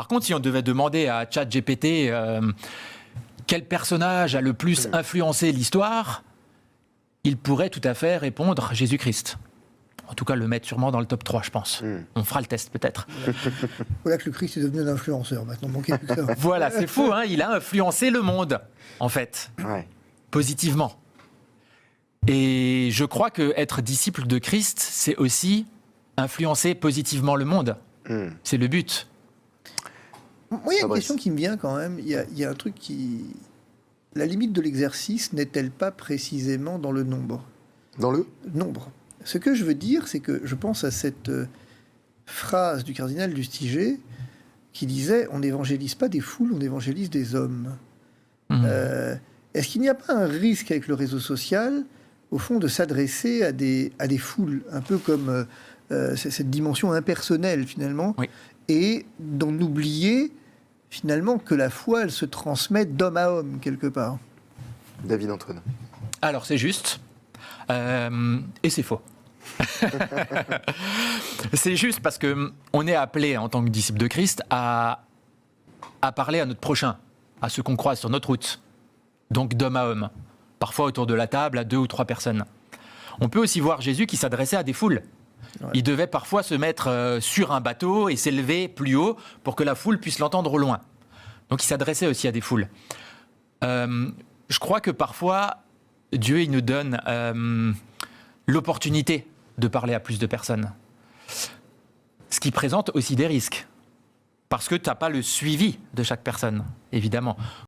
Par contre, si on devait demander à ChatGPT quel personnage a le plus influencé l'histoire, il pourrait tout à fait répondre Jésus-Christ. En tout cas, le mettre sûrement dans le top 3, je pense. On fera le test, peut-être. Voilà que le Christ est devenu un influenceur, maintenant. Manquait plus que ça. Voilà, c'est fou, hein, il a influencé le monde, en fait, positivement. Et je crois qu'être disciple de Christ, c'est aussi influencer positivement le monde. C'est le but. Moi, il y a une question qui me vient quand même. Il y a un truc qui... La limite de l'exercice n'est-elle pas précisément dans le nombre ? Dans le nombre. Ce que je veux dire, c'est que je pense à cette phrase du cardinal Lustiger qui disait « On n'évangélise pas des foules, on évangélise des hommes ». Est-ce qu'il n'y a pas un risque avec le réseau social, au fond, de s'adresser à des foules, un peu comme cette dimension impersonnelle, finalement, et d'en oublier, finalement, que la foi, elle se transmet d'homme à homme, quelque part. David Antoine. Alors, c'est juste, et c'est faux. C'est juste parce qu'on est appelé, en tant que disciple de Christ, à parler à notre prochain, à ceux qu'on croise sur notre route, donc d'homme à homme, parfois autour de la table, à 2 ou 3 personnes. On peut aussi voir Jésus qui s'adressait à des foules. Il devait parfois se mettre sur un bateau et s'élever plus haut pour que la foule puisse l'entendre au loin. Donc il s'adressait aussi à des foules. Je crois que parfois, Dieu il nous donne l'opportunité de parler à plus de personnes. Ce qui présente aussi des risques. Parce que tu n'as pas le suivi de chaque personne, évidemment.